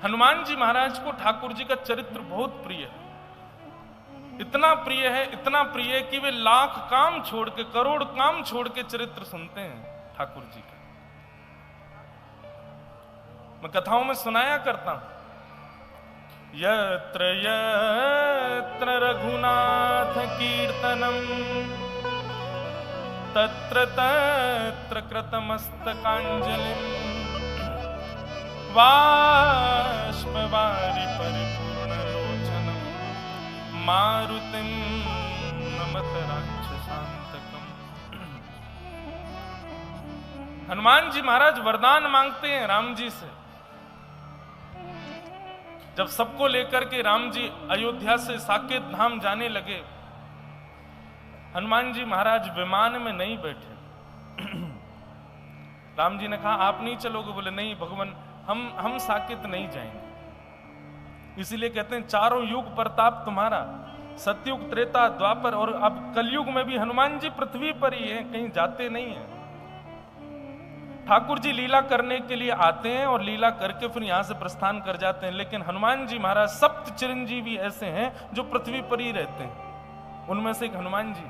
हनुमान जी महाराज को ठाकुर जी का चरित्र बहुत प्रिय है। इतना प्रिय है, इतना प्रिय है कि वे लाख काम छोड़ के, करोड़ काम छोड़ के चरित्र सुनते हैं ठाकुर जी का। मैं कथाओं में सुनाया करता हूं, यत्र यत्र रघुनाथ कीर्तनम तत्र तत्र कृतमस्तकांजलिं बाष्पवारि परिपूर्णलोचनं मारुतिं नमत राक्षसांतकम्। हनुमान जी महाराज वरदान मांगते हैं राम जी से। जब सबको लेकर के राम जी अयोध्या से साकेत धाम जाने लगे, हनुमान जी महाराज विमान में नहीं बैठे। राम जी ने कहा आप नहीं चलोगे? बोले नहीं भगवान, हम साकेत नहीं जाएंगे। इसीलिए कहते हैं चारों युग प्रताप तुम्हारा, सतयुग, त्रेता, द्वापर और अब कलयुग में भी हनुमान जी पृथ्वी पर ही हैं, कहीं जाते नहीं हैं। ठाकुर जी लीला करने के लिए आते हैं और लीला करके फिर यहां से प्रस्थान कर जाते हैं, लेकिन हनुमान जी महाराज सप्त चिरंजीवी ऐसे हैं जो पृथ्वी पर ही रहते हैं, उनमें से एक हनुमान जी।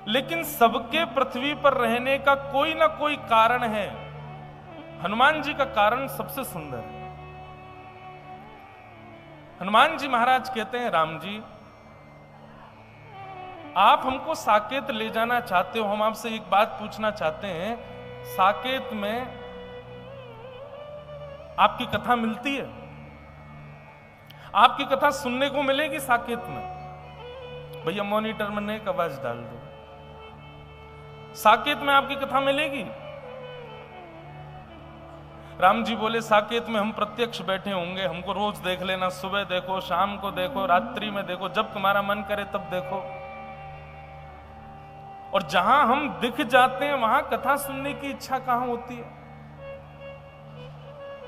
लेकिन सबके पृथ्वी पर रहने का कोई ना कोई कारण है। हनुमान जी का कारण सबसे सुंदर है। हनुमान जी महाराज कहते हैं राम जी, आप हमको साकेत ले जाना चाहते हो, हम आपसे एक बात पूछना चाहते हैं, साकेत में आपकी कथा मिलती है? आपकी कथा सुनने को मिलेगी साकेत में? भैया मॉनिटर में नेक आवाज डाल दो। साकेत में आपकी कथा मिलेगी? राम जी बोले साकेत में हम प्रत्यक्ष बैठे होंगे, हमको रोज देख लेना, सुबह देखो, शाम को देखो, रात्रि में देखो, जब तुम्हारा मन करे तब देखो। और जहां हम दिख जाते हैं वहां कथा सुनने की इच्छा कहां होती है?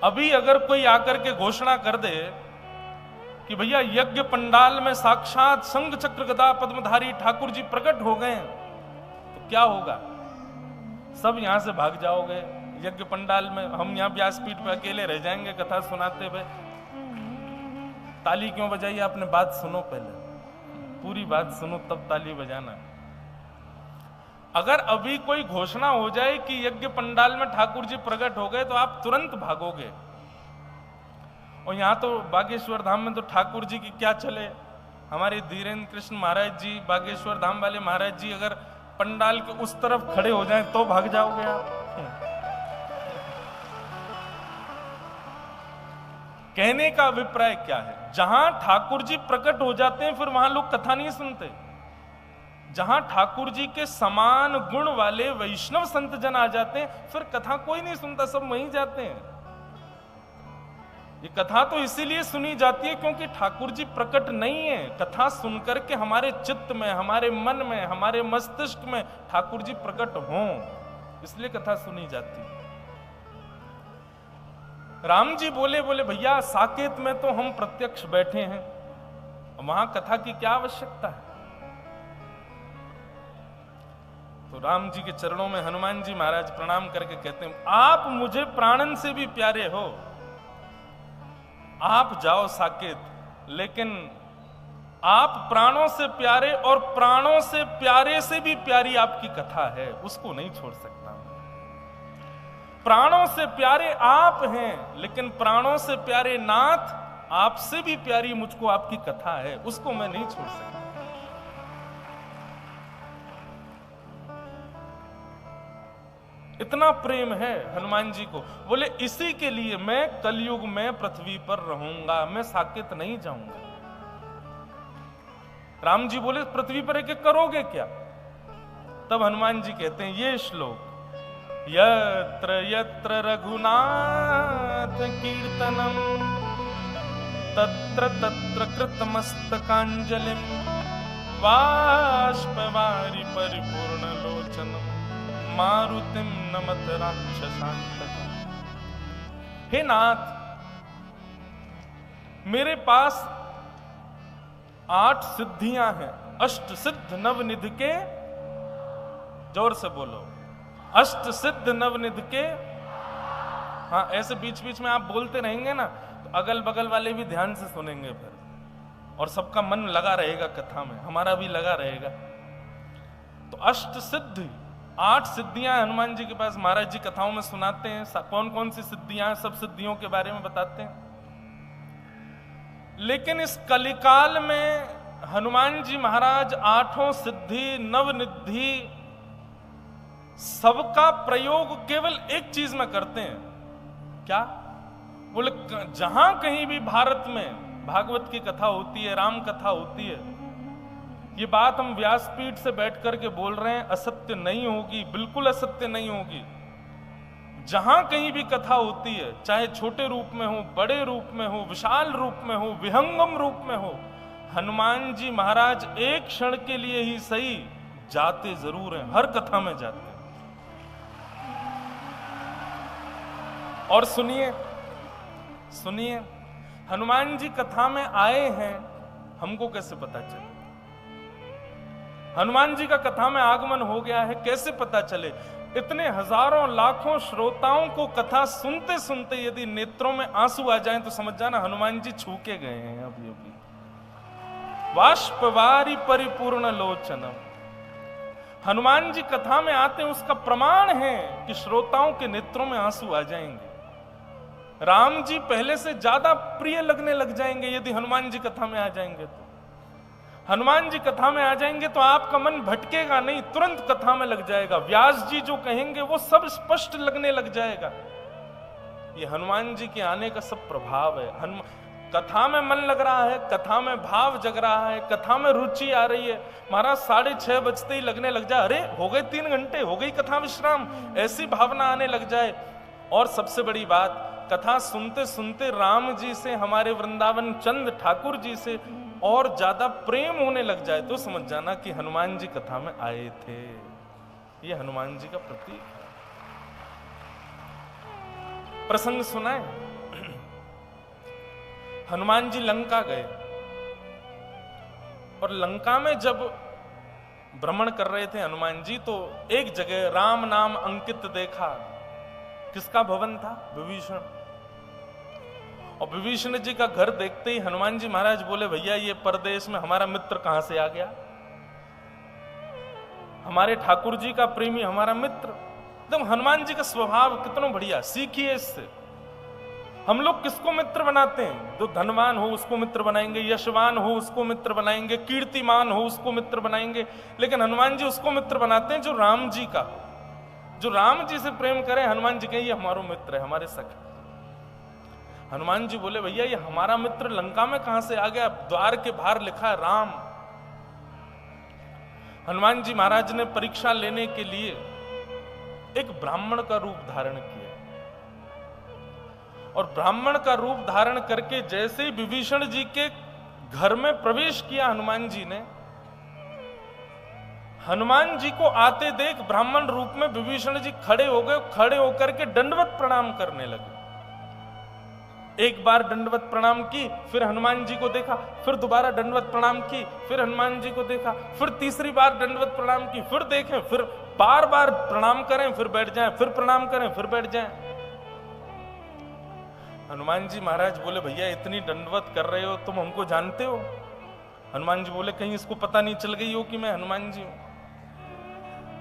अभी अगर कोई आकर के घोषणा कर दे कि भैया यज्ञ पंडाल में साक्षात शंख चक्र गदा पद्मधारी ठाकुर जी प्रकट हो गए, तो क्या होगा? सब यहां से भाग जाओगे। यज्ञ पंडाल में हम यहां व्यासपीठ पे अकेले रह जाएंगे कथा सुनाते हुए। ताली क्यों बजाई? आपने बात सुनो, पहले पूरी बात सुनो तब ताली बजाना। अगर अभी कोई घोषणा हो जाए कि यज्ञ पंडाल में ठाकुर जी प्रकट हो गए तो आप तुरंत भागोगे। और यहां तो बागेश्वर धाम में तो ठाकुर जी की क्या चले, हमारे धीरेन्द्र कृष्ण महाराज जी, बागेश्वर धाम वाले महाराज जी अगर पंडाल के उस तरफ खड़े हो जाएं तो भाग जाओगे आप। कहने का अभिप्राय क्या है? जहां ठाकुर जी प्रकट हो जाते हैं फिर वहां लोग कथा नहीं सुनते। जहां ठाकुर जी के समान गुण वाले वैष्णव संत जन आ जाते हैं फिर कथा कोई नहीं सुनता, सब वहीं जाते हैं। ये कथा तो इसीलिए सुनी जाती है क्योंकि ठाकुर जी प्रकट नहीं है। कथा सुनकर के हमारे चित्त में, हमारे मन में, हमारे मस्तिष्क में ठाकुर जी प्रकट हों, इसलिए कथा सुनी जाती है। राम जी बोले भैया साकेत में तो हम प्रत्यक्ष बैठे हैं, वहां कथा की क्या आवश्यकता है? तो राम जी के चरणों में हनुमान जी महाराज प्रणाम करके कहते हैं आप मुझे प्राणन से भी प्यारे हो, आप जाओ साकेत, लेकिन आप प्राणों से प्यारे और प्राणों से प्यारे से भी प्यारी आपकी कथा है, उसको नहीं छोड़ सकता। प्राणों से प्यारे आप हैं, लेकिन प्राणों से प्यारे नाथ, आपसे भी प्यारी मुझको आपकी कथा है, उसको मैं नहीं छोड़ सकता। इतना प्रेम है हनुमान जी को। बोले इसी के लिए मैं कलयुग में पृथ्वी पर रहूंगा, मैं साकेत नहीं जाऊंगा। राम जी बोले पृथ्वी पर एक करोगे क्या? तब हनुमान जी कहते हैं ये श्लोक, यत्र यत्र रघुनाथ कीर्तनम तत्र तत्र कृतमस्तकांजलिं बाष्पवारि परिपूर्ण लोचनम मारुतिम नमत राक्षसांतकम्। हे नाथ, मेरे पास 8 सिद्धियां हैं, अष्ट सिद्ध नवनिधि के, जोर से बोलो, अष्ट सिद्ध नवनिधि के हाँ, ऐसे बीच बीच में आप बोलते रहेंगे ना तो अगल बगल वाले भी ध्यान से सुनेंगे फिर, और सबका मन लगा रहेगा कथा में, हमारा भी लगा रहेगा। तो अष्ट सिद्धि, 8 सिद्धियां हनुमान जी के पास महाराज जी कथाओं में सुनाते हैं। कौन कौन सी सिद्धियां, सब सिद्धियों के बारे में बताते हैं। लेकिन इस कलिकाल में हनुमान जी महाराज 8 सिद्धि नवनिधि सबका प्रयोग केवल एक चीज में करते हैं। क्या बोले? जहां कहीं भी भारत में भागवत की कथा होती है, राम कथा होती है, ये बात हम व्यासपीठ से बैठ करके बोल रहे हैं, असत्य नहीं होगी, बिल्कुल असत्य नहीं होगी। जहां कहीं भी कथा होती है, चाहे छोटे रूप में हो, बड़े रूप में हो, विशाल रूप में हो, विहंगम रूप में हो, हनुमान जी महाराज एक क्षण के लिए ही सही जाते जरूर हैं, हर कथा में जाते हैं। और सुनिए सुनिए, हनुमान जी कथा में आए हैं, हमको कैसे पता चले? हनुमान जी का कथा में आगमन हो गया है, कैसे पता चले? इतने हजारों लाखों श्रोताओं को कथा सुनते सुनते यदि नेत्रों में आंसू आ जाएं तो समझ जाना हनुमान जी छू के गए हैं अभी अभी। वाष्पवारी परिपूर्ण लोचनम, हनुमान जी कथा में आते हैं, उसका प्रमाण है कि श्रोताओं के नेत्रों में आंसू आ जाएंगे। राम जी पहले से ज्यादा प्रिय लगने लग जाएंगे यदि हनुमान जी कथा में आ जाएंगे तो। हनुमान जी कथा में आ जाएंगे तो आपका मन भटकेगा नहीं, तुरंत कथा में लग जाएगा। व्यास जी जो कहेंगे वो सब स्पष्ट लगने लग जाएगा। ये हनुमान जी के आने का सब प्रभाव है। कथा में मन लग रहा है, कथा में भाव जग रहा है, कथा में रुचि आ रही है। महाराज 6:30 बजते ही लगने लग जाए, अरे हो गए 3 घंटे, हो गई कथा विश्राम, ऐसी भावना आने लग जाए। और सबसे बड़ी बात, कथा सुनते सुनते राम जी से, हमारे वृंदावन चंद ठाकुर जी से और ज्यादा प्रेम होने लग जाए तो समझ जाना कि हनुमान जी कथा में आए थे। ये हनुमान जी का प्रतीक है। प्रसंग सुनाए, हनुमान जी लंका गए और लंका में जब भ्रमण कर रहे थे हनुमान जी तो एक जगह राम नाम अंकित देखा। किसका भवन था? विभीषण। और विभीषण जी का घर देखते ही हनुमान जी महाराज बोले, भैया ये परदेश में हमारा मित्र कहां से आ गया? हमारे ठाकुर जी का प्रेमी हमारा मित्र। एकदम हनुमान जी का स्वभाव कितना बढ़िया, सीखिए इससे। हम लोग किसको मित्र बनाते हैं? जो धनवान हो उसको मित्र बनाएंगे, यशवान हो उसको मित्र बनाएंगे, कीर्तिमान हो उसको मित्र बनाएंगे। लेकिन हनुमान जी उसको मित्र बनाते हैं जो राम जी का, जो राम जी से प्रेम करे। हनुमान जी कहे ये हमारा मित्र है, हमारे सखा। हनुमान जी बोले, भैया ये हमारा मित्र लंका में कहां से आ गया? द्वार के बाहर लिखा है राम। हनुमान जी महाराज ने परीक्षा लेने के लिए एक ब्राह्मण का रूप धारण किया, और ब्राह्मण का रूप धारण करके जैसे ही विभीषण जी के घर में प्रवेश किया हनुमान जी ने, हनुमान जी को आते देख ब्राह्मण रूप में विभीषण जी खड़े हो गए। खड़े होकर के दंडवत प्रणाम करने लगे। एक बार दंडवत प्रणाम की, फिर हनुमान जी को देखा, फिर दोबारा दंडवत प्रणाम की, फिर हनुमान जी को देखा, फिर तीसरी बार दंडवत प्रणाम की, फिर देखें, फिर बार बार प्रणाम करें, फिर बैठ जाएं, फिर प्रणाम करें, फिर बैठ जाएं। हनुमान जी महाराज बोले, भैया इतनी दंडवत कर रहे हो, तुम हमको जानते हो? हनुमान जी बोले, कहीं इसको पता नहीं चल गई हो कि मैं हनुमान जी हूं।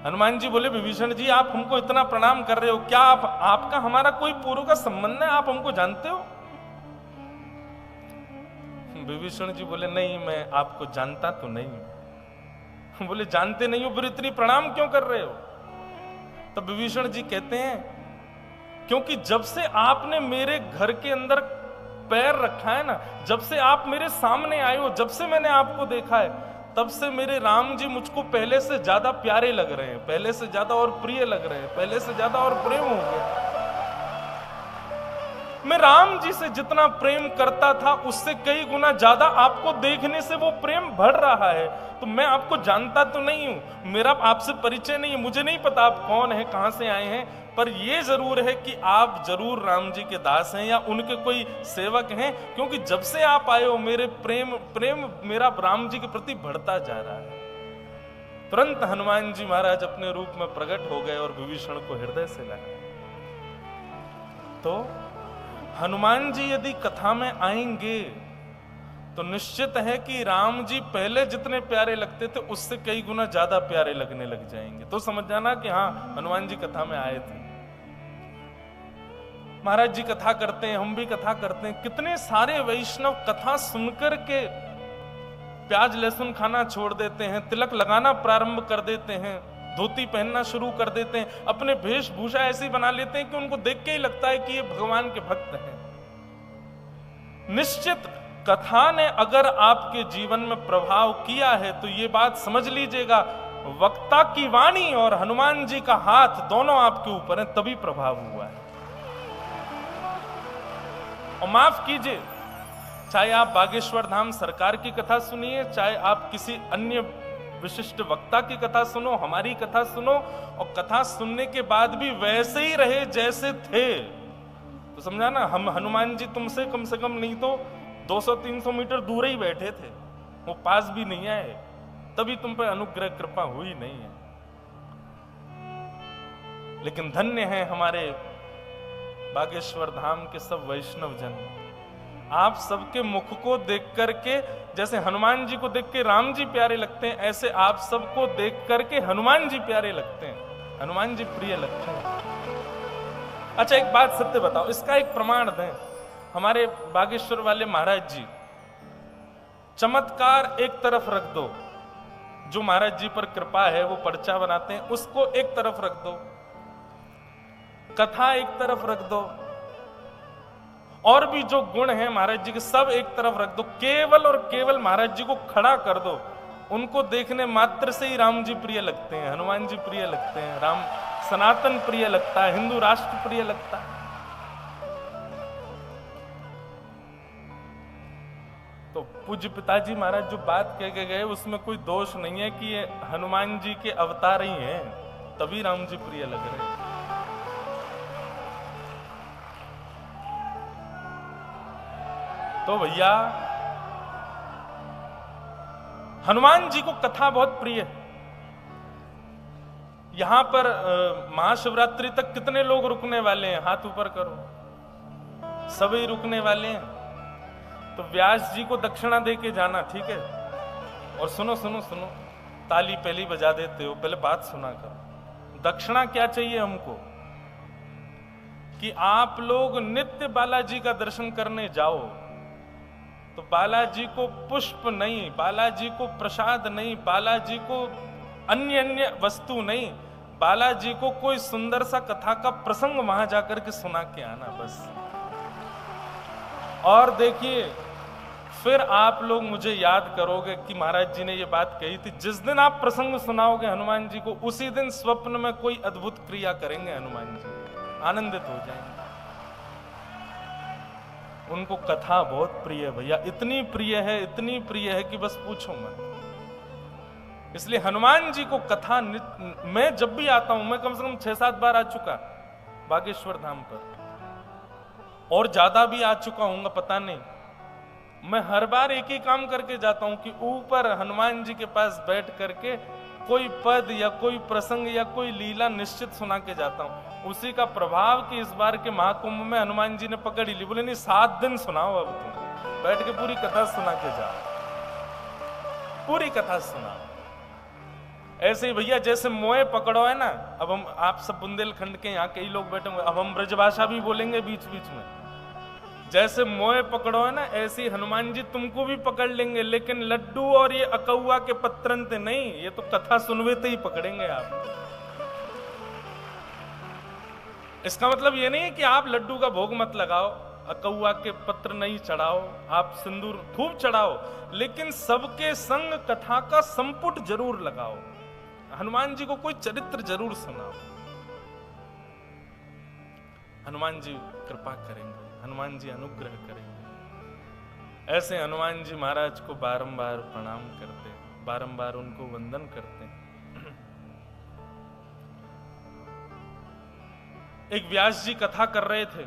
हनुमान जी बोले, विभीषण जी आप हमको इतना प्रणाम कर रहे हो, क्या आपका हमारा कोई पूर्व का संबंध है? आप हमको जानते हो? विभीषण जी बोले, नहीं मैं आपको जानता तो नहीं हूं। बोले, जानते नहीं हो फिर इतनी प्रणाम क्यों कर रहे हो? तो विभीषण जी कहते हैं, क्योंकि जब से आपने मेरे घर के अंदर पैर रखा है ना, जब से आप मेरे सामने आए हो, जब से मैंने आपको देखा है, तब से मेरे राम जी मुझको पहले से ज्यादा प्यारे लग रहे हैं, पहले से ज्यादा और प्रिय लग रहे हैं, पहले से ज्यादा और प्रेम हो गया। मैं राम जी से जितना प्रेम करता था उससे कई गुना ज्यादा आपको देखने से वो प्रेम बढ़ रहा है। तो मैं आपको जानता तो नहीं हूं, मेरा आपसे परिचय नहीं है, मुझे नहीं पता आप कौन है, कहां से आए हैं, पर ये जरूर है कि आप जरूर राम जी के दास हैं या उनके कोई सेवक हैं, क्योंकि जब से आप आए हो मेरे प्रेम मेरा राम जी के प्रति बढ़ता जा रहा है। तुरंत हनुमान जी महाराज अपने रूप में प्रकट हो गए और विभीषण को हृदय से लगा। तो हनुमान जी यदि कथा में आएंगे तो निश्चित है कि राम जी पहले जितने प्यारे लगते थे उससे कई गुना ज्यादा प्यारे लगने लग जाएंगे। तो समझ जाना कि हाँ, हनुमान जी कथा में आए थे। महाराज जी कथा करते हैं, हम भी कथा करते हैं। कितने सारे वैष्णव कथा सुनकर के प्याज लहसुन खाना छोड़ देते हैं, तिलक लगाना प्रारंभ कर देते हैं, धोती पहनना शुरू कर देते हैं, अपने वेशभूषा ऐसी बना लेते हैं कि उनको देख के ही लगता है कि ये भगवान के भक्त हैं। निश्चित कथा ने अगर आपके जीवन में प्रभाव किया है तो ये बात समझ लीजिएगा, वक्ता की वाणी और हनुमान जी का हाथ दोनों आपके ऊपर है, तभी प्रभाव हुआ है। और माफ कीजिए, चाहे आप बागेश्वर धाम सरकार की कथा सुनिए, चाहे आप किसी अन्य विशिष्ट वक्ता की कथा सुनो, हमारी कथा सुनो, और कथा सुनने के बाद भी वैसे ही रहे जैसे थे, तो समझा ना, हम हनुमान जी तुमसे कम से कम नहीं तो 200-300 मीटर दूर ही बैठे थे, वो पास भी नहीं आए, तभी तुम पर अनुग्रह कृपा हुई नहीं है। लेकिन धन्य है हमारे बागेश्वर धाम के सब वैष्णव जन। आप सबके मुख को देख करके, जैसे हनुमान जी को देख के राम जी प्यारे लगते हैं, ऐसे आप सबको देख करके हनुमान जी प्यारे लगते हैं, हनुमान जी प्रिय लगते हैं। अच्छा, एक बात सत्य बताओ, इसका एक प्रमाण दें। हमारे बागेश्वर वाले महाराज जी, चमत्कार एक तरफ रख दो, जो महाराज जी पर कृपा है वो पर्चा बनाते हैं, उसको एक तरफ रख दो, कथा एक तरफ रख दो, और भी जो गुण हैं महाराज जी के सब एक तरफ रख दो, केवल और केवल महाराज जी को खड़ा कर दो। उनको देखने मात्र से ही राम जी प्रिय लगते हैं, हनुमान जी प्रिय लगते हैं, राम सनातन प्रिय लगता है, हिंदू राष्ट्र प्रिय लगता है। तो पूज्य पिताजी महाराज जो बात कह के गए उसमें कोई दोष नहीं है कि ये हनुमान जी के अवतार ही हैं, तभी राम जी प्रिय लग रहे हैं। तो भैया, हनुमान जी को कथा बहुत प्रिय है। यहां पर महाशिवरात्रि तक कितने लोग रुकने वाले हैं? हाथ ऊपर करो, सभी रुकने वाले हैं। तो व्यास जी को दक्षिणा दे के जाना, ठीक है? और सुनो सुनो सुनो, ताली पहले बजा देते हो, पहले बात सुना करो। दक्षिणा क्या चाहिए हमको? कि आप लोग नित्य बालाजी का दर्शन करने जाओ, तो बालाजी को पुष्प नहीं, बालाजी को प्रसाद नहीं, बालाजी को अन्य अन्य वस्तु नहीं, बालाजी को कोई सुंदर सा कथा का प्रसंग वहां जाकर के सुना के आना बस। और देखिए, फिर आप लोग मुझे याद करोगे कि महाराज जी ने ये बात कही थी। जिस दिन आप प्रसंग सुनाओगे हनुमान जी को, उसी दिन स्वप्न में कोई अद्भुत क्रिया करेंगे हनुमान जी, आनंदित हो जाएंगे। उनको कथा बहुत प्रिय है भैया, इतनी प्रिय है, इतनी प्रिय है कि बस पूछो मत। इसलिए हनुमान जी को कथा मैं जब भी आता हूं, मैं कम से कम 6-7 बार आ चुका बागेश्वर धाम पर, और ज्यादा भी आ चुका हूंगा पता नहीं। मैं हर बार एक ही काम करके जाता हूं कि ऊपर हनुमान जी के पास बैठ करके कोई पद या कोई प्रसंग या कोई लीला निश्चित सुना के जाता हूं। उसी का प्रभाव कि इस बार के महाकुंभ में हनुमान जी ने पकड़ ही ली, बोले नहीं 7 दिन सुनाओ, अब तुम बैठ के पूरी कथा सुना के जाओ, पूरी कथा सुनाओ। ऐसे ही भैया जैसे मोए पकड़ो है ना, अब हम आप सब बुंदेलखंड के यहाँ कई लोग बैठे हुए, अब हम ब्रजभाषा भी बोलेंगे बीच बीच में। जैसे मोए पकड़ो है ना, ऐसे ही हनुमान जी तुमको भी पकड़ लेंगे, लेकिन लड्डू और ये अकौआ के पत्रंते नहीं, ये तो कथा सुनवेते ही पकड़ेंगे आप। इसका मतलब ये नहीं है कि आप लड्डू का भोग मत लगाओ, अकौआ के पत्र नहीं चढ़ाओ, आप सिंदूर खूब चढ़ाओ, लेकिन सबके संग कथा का संपुट जरूर लगाओ। हनुमान जी को कोई चरित्र जरूर सुनाओ। हनुमान जी कृपा करेंगे, हनुमान जी अनुग्रह करेंगे। ऐसे हनुमान जी महाराज को बारंबार प्रणाम करते, बारंबार उनको वंदन करते। एक व्यास जी कथा कर रहे थे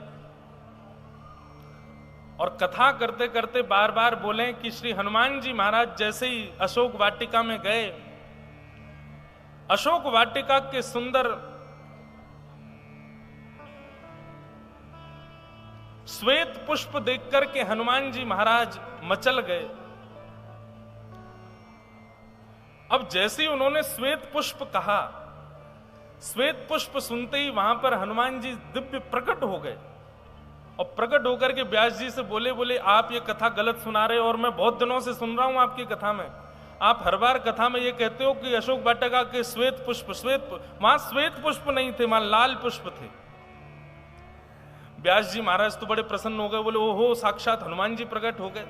और कथा करते करते बार बार बोले कि श्री हनुमान जी महाराज जैसे ही अशोक वाटिका में गए, अशोक वाटिका के सुंदर श्वेत पुष्प देख करके हनुमान जी महाराज मचल गए। अब जैसे ही उन्होंने श्वेत पुष्प कहा, श्वेत पुष्प सुनते ही वहां पर हनुमान जी दिव्य प्रकट हो गए और प्रकट होकर के व्यास जी से बोले आप ये कथा गलत सुना रहे हो और मैं बहुत दिनों से सुन रहा हूं आपकी कथा में। आप हर बार कथा में ये कहते हो कि अशोक वाटिका के श्वेत पुष्प, वहां श्वेत पुष्प नहीं थे, वहां लाल पुष्प थे। व्यास जी महाराज तो बड़े प्रसन्न हो गए, बोले ओहो साक्षात हनुमान जी प्रकट हो गए।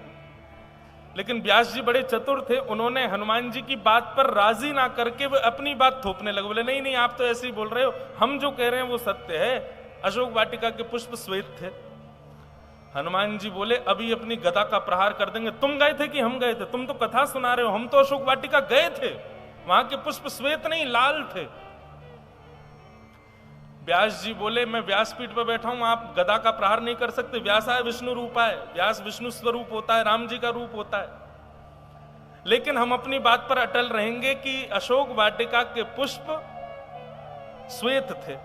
लेकिन व्यास जी बड़े चतुर थे, उन्होंने हनुमान जी की बात पर राजी ना करके वो अपनी बात थोपने लगे। बोले नहीं आप तो ऐसे ही बोल रहे हो, हम जो कह रहे हैं वो सत्य है, अशोक वाटिका के पुष्प श्वेत थे। हनुमान जी बोले अभी अपनी गदा का प्रहार कर देंगे। तुम गए थे कि हम गए थे? तुम तो कथा सुना रहे हो, हम तो अशोक वाटिका गए थे, वहां के पुष्प श्वेत नहीं लाल थे। व्यास जी बोले मैं व्यासपीठ पर बैठा हूं, आप गदा का प्रहार नहीं कर सकते। व्यास आय विष्णु रूपा है, व्यास विष्णु स्वरूप होता है, राम जी का रूप होता है। लेकिन हम अपनी बात पर अटल रहेंगे कि अशोक वाटिका के पुष्प श्वेत थे।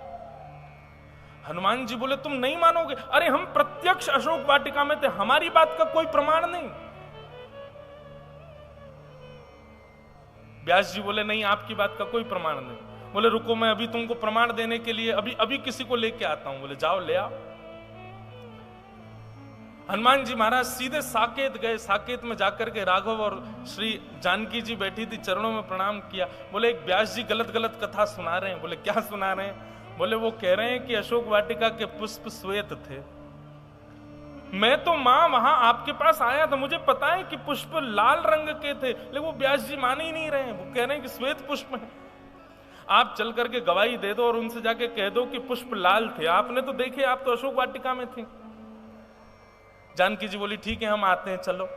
हनुमान जी बोले तुम नहीं मानोगे, अरे हम प्रत्यक्ष अशोक वाटिका में थे, हमारी बात का कोई प्रमाण नहीं। व्यास जी बोले नहीं आपकी बात का कोई प्रमाण नहीं। बोले रुको मैं अभी तुमको प्रमाण देने के लिए अभी किसी को लेके आता हूं। बोले जाओ ले आओ। हनुमान जी महाराज सीधे साकेत गए। साकेत में जाकर के राघव और श्री जानकी जी बैठी थी, चरणों में प्रणाम किया। बोले एक व्यास जी गलत कथा सुना रहे हैं। बोले क्या सुना रहे हैं? बोले वो कह रहे हैं कि अशोक वाटिका के पुष्प श्वेत थे। मैं तो मां वहां आपके पास आया था, मुझे पता है कि पुष्प लाल रंग के थे, लेकिन वो व्यास जी मान ही नहीं रहे हैं, वो कह रहे हैं कि श्वेत पुष्प है। आप चल करके गवाही दे दो और उनसे जाके कह दो कि पुष्प लाल थे, आपने तो देखे, आप तो अशोक वाटिका में थे। जानकी जी बोली ठीक है हम आते हैं, चलो।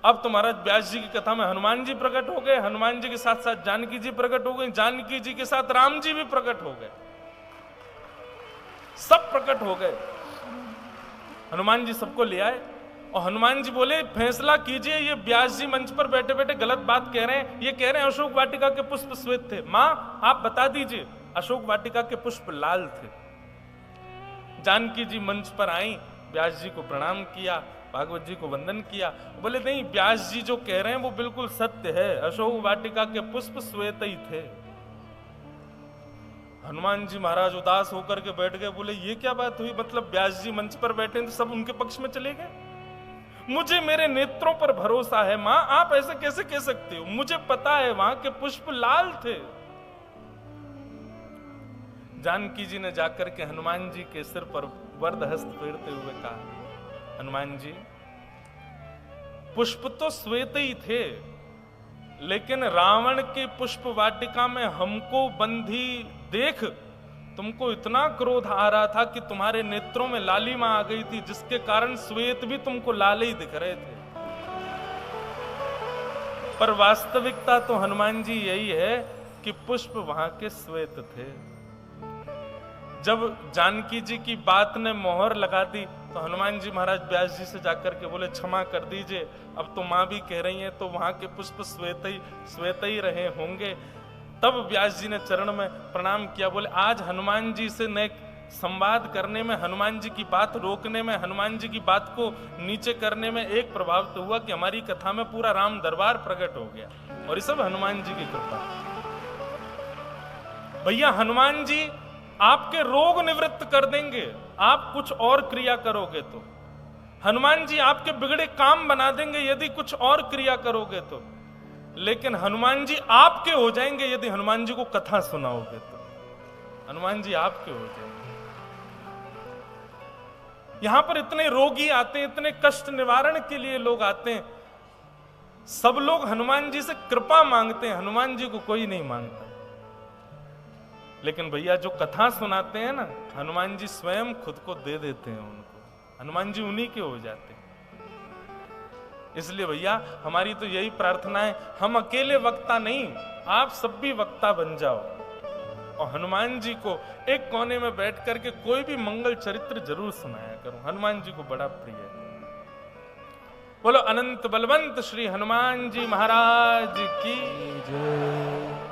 अब तो महाराज व्यास जी की कथा में हनुमान जी प्रकट हो गए, हनुमान जी के साथ साथ जानकी जी प्रकट हो गई, जानकी जी के साथ राम जी भी प्रकट हो गए, सब प्रकट हो गए। हनुमान जी सबको ले आए और हनुमान जी बोले फैसला कीजिए, ये व्यास जी मंच पर बैठे बैठे गलत बात कह रहे हैं, ये कह रहे हैं अशोक वाटिका के पुष्प श्वेत थे। मां आप बता दीजिए, अशोक वाटिका के पुष्प लाल थे। जानकी जी मंच पर आई, व्यास जी को प्रणाम किया, भागवत जी को वंदन किया। बोले नहीं व्यास जी जो कह रहे हैं वो बिल्कुल सत्य है, अशोक वाटिका के पुष्प श्वेत ही थे। हनुमान जी महाराज उदास होकर के बैठ गए। बोले ये क्या बात हुई, मतलब व्यास जी मंच पर बैठे तो सब उनके पक्ष में चले गए? मुझे मेरे नेत्रों पर भरोसा है मां, आप ऐसे कैसे कह सकते हो? मुझे पता है वहां के पुष्प लाल थे। जानकी जी ने जाकर के हनुमान जी के सिर पर वरद हस्त फेरते हुए कहा, हनुमान जी पुष्प तो श्वेत ही थे, लेकिन रावण के पुष्प वाटिका में हमको बंधी देख तुमको इतना क्रोध आ रहा था कि तुम्हारे नेत्रों में लालिमा आ गई थी, जिसके कारण श्वेत भी तुमको लाल ही दिख रहे थे। पर वास्तविकता तो हनुमान जी यही है कि पुष्प वहां के श्वेत थे। जब जानकी जी की बात ने मोहर लगा दी तो हनुमान जी महाराज व्यास जी से जाकर के बोले क्षमा कर दीजिए, अब तो मां भी कह रही हैं तो वहां के पुष्प श्वेत ही रहे होंगे। तब व्यास जी ने चरण में प्रणाम किया। बोले आज हनुमान जी से न संवाद करने में, हनुमान जी की बात रोकने में, हनुमान जी की बात को नीचे करने में एक प्रभाव तो हुआ कि हमारी कथा में पूरा राम दरबार प्रकट हो गया, और ये सब हनुमान जी की कृपा। भैया हनुमान जी आपके रोग निवृत्त कर देंगे, आप कुछ और क्रिया करोगे तो। हनुमान जी आपके बिगड़े काम बना देंगे यदि कुछ और क्रिया करोगे तो। लेकिन हनुमान जी आपके हो जाएंगे यदि हनुमान जी को कथा सुनाओगे तो। हनुमान जी आपके हो जाएंगे। यहां पर इतने रोगी आते हैं, इतने कष्ट निवारण के लिए लोग आते हैं, सब लोग हनुमान जी से कृपा मांगते हैं, हनुमान जी को कोई नहीं मांगता। लेकिन भैया जो कथा सुनाते हैं ना, हनुमान जी स्वयं खुद को दे देते हैं उनको, हनुमान जी उन्हीं के हो जाते हैं। इसलिए भैया हमारी तो यही प्रार्थना है, हम अकेले वक्ता नहीं, आप सब भी वक्ता बन जाओ और हनुमान जी को एक कोने में बैठ करके कोई भी मंगल चरित्र जरूर सुनाया करो, हनुमान जी को बड़ा प्रिय है। बोलो अनंत बलवंत श्री हनुमान जी महाराज की जय।